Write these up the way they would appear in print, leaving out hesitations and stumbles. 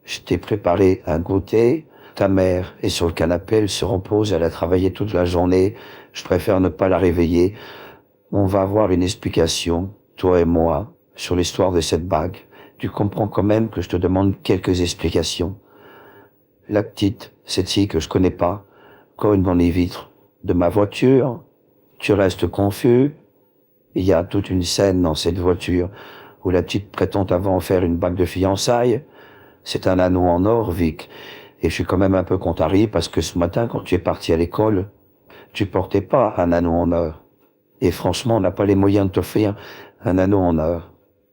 Je t'ai préparé un goûter. Ta mère est sur le canapé, elle se repose, elle a travaillé toute la journée. Je préfère ne pas la réveiller. On va avoir une explication, toi et moi, sur l'histoire de cette bague. Tu comprends quand même que je te demande quelques explications. La petite, cette fille que je connais pas, cogne dans les vitres de ma voiture. Tu restes confus. Il y a toute une scène dans cette voiture où la petite prétend avant faire une bague de fiançailles. C'est un anneau en or, Vic. Et je suis quand même un peu contrarié parce que ce matin, quand tu es parti à l'école, tu portais pas un anneau en or. Et franchement, on n'a pas les moyens de t'offrir un anneau en or.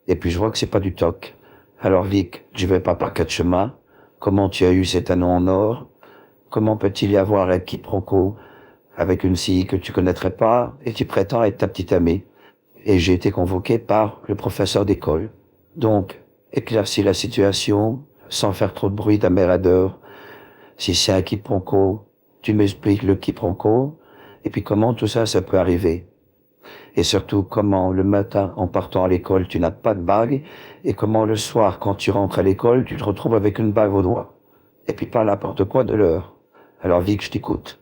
Et puis je vois que c'est pas du toc. Alors Vic, je vais pas par quatre chemins. Comment tu as eu cet anneau en or? Comment peut-il y avoir un quiproquo avec une fille que tu connaîtrais pas et qui prétend être ta petite amie? Et j'ai été convoqué par le professeur d'école. Donc, éclaircis la situation, sans faire trop de bruit ta mère adore. Si c'est un quiproquo, tu m'expliques le quiproquo, et puis comment tout ça, ça peut arriver. Et surtout, comment le matin, en partant à l'école, tu n'as pas de bague, et comment le soir, quand tu rentres à l'école, tu te retrouves avec une bague au doigt. Et puis pas n'importe quoi de l'heure. Alors, Vic, je t'écoute.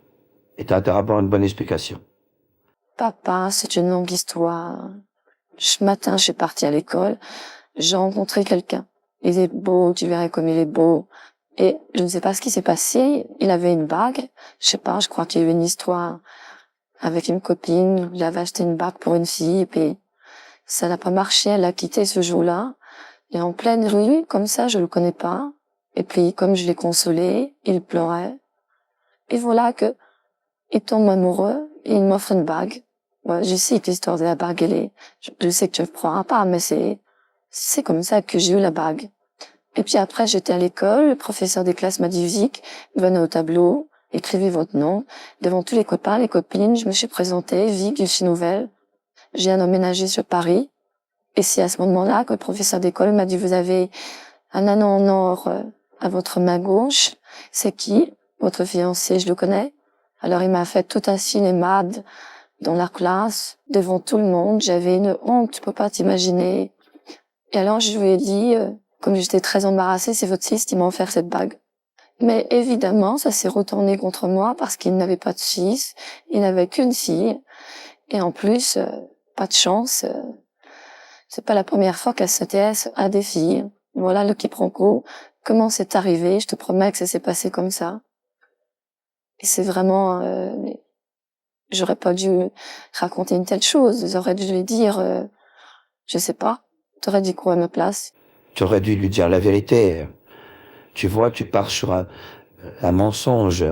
Et t'as intérêt à avoir une bonne explication. Papa, c'est une longue histoire. Ce matin, je suis partie à l'école, j'ai rencontré quelqu'un. Il est beau, tu verrais comme il est beau. Et je ne sais pas ce qui s'est passé, il avait une bague, je sais pas, je crois qu'il y a eu une histoire avec une copine, il avait acheté une bague pour une fille, et puis ça n'a pas marché, elle l'a quitté ce jour-là. Et en pleine rue, comme ça, je le connais pas. Et puis, comme je l'ai consolé, il pleurait. Et voilà que, il tombe amoureux, et il m'offre une bague. Ouais, je sais que l'histoire de la bague, je sais que tu ne croiras pas, mais c'est comme ça que j'ai eu la bague. Et puis après, j'étais à l'école, le professeur des classes m'a dit, Vic, venez au tableau, écrivez votre nom. Devant tous les copains, les copines, je me suis présentée, Vic, je suis nouvelle. J'ai un emménagé sur Paris. Et c'est à ce moment-là que le professeur d'école m'a dit, vous avez un anneau en or à votre main gauche. C'est qui? Votre fiancé, je le connais. Alors il m'a fait tout un cinéma dans la classe, devant tout le monde. J'avais une honte, tu peux pas t'imaginer. Et alors je lui ai dit, comme j'étais très embarrassée, c'est votre fils qui m'a offert cette bague. Mais évidemment, ça s'est retourné contre moi parce qu'il n'avait pas de fils, il n'avait qu'une fille. Et en plus, pas de chance, c'est pas la première fois qu'elle s'intéresse à des filles. Voilà le quiproquo. Comment c'est arrivé? Je te promets que ça s'est passé comme ça. Et c'est vraiment, j'aurais pas dû raconter une telle chose. J'aurais dû lui dire, je sais pas. T'aurais dit quoi à ma place? Tu aurais dû lui dire la vérité. Tu vois, tu pars sur un mensonge.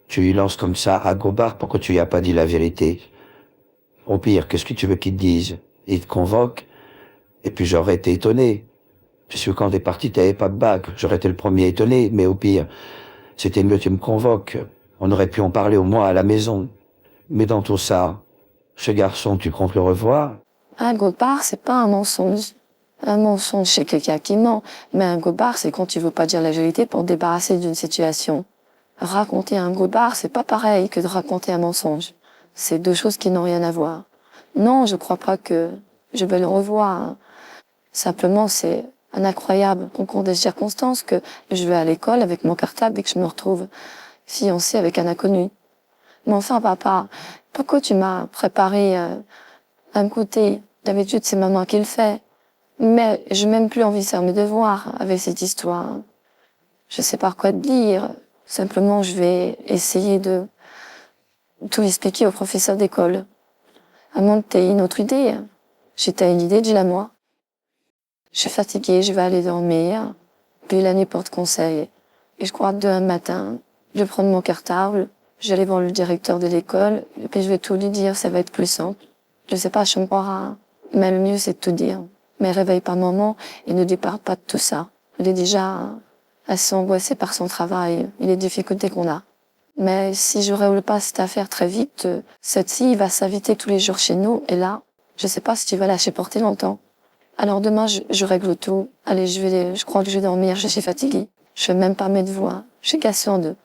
Tu lui lances comme ça à Gobard, pourquoi tu lui as pas dit la vérité? Au pire, qu'est-ce que tu veux qu'il te dise? Il te convoque, et puis j'aurais été étonné. Puisque quand t'es parti, t'avais pas de bague. J'aurais été le premier étonné, mais au pire, c'était mieux que tu me convoques. On aurait pu en parler au moins à la maison. Mais dans tout ça, ce garçon, tu comptes le revoir? Un gobard, c'est pas un mensonge. Un mensonge, c'est quelqu'un qui ment. Mais un gobard, c'est quand tu veux pas dire la vérité pour te débarrasser d'une situation. Raconter un gobard, c'est pas pareil que de raconter un mensonge. C'est deux choses qui n'ont rien à voir. Non, je crois pas que je vais le revoir. Simplement, c'est un incroyable concours de circonstances que je vais à l'école avec mon cartable et que je me retrouve fiancée avec un inconnu. Mais enfin, papa, pourquoi tu m'as préparé un goûter? D'habitude, c'est maman qui le fait. Mais j'ai même plus envie de faire mes devoirs avec cette histoire. Je sais pas quoi te dire. Simplement, je vais essayer de tout expliquer au professeur d'école. À moins que t'aies une autre idée. Si t'as une idée, dis-la moi. Je suis fatiguée, je vais aller dormir. Puis la nuit porte conseil. Et je crois que demain matin, je vais prendre mon cartable, je vais aller voir le directeur de l'école, et puis je vais tout lui dire, ça va être plus simple. Je sais pas, je me croira. Mais le mieux, c'est de tout dire. Mais réveille pas maman et ne lui parle pas de tout ça. Il est déjà assez angoissé par son travail et les difficultés qu'on a. Mais si je règle pas cette affaire très vite, cette fille va s'inviter tous les jours chez nous, et là, je sais pas si tu vas la supporter longtemps. Alors demain, je règle tout. Allez, je crois que je vais dormir, je suis fatiguée. Je fais même pas mes devoirs. Je suis cassée en deux.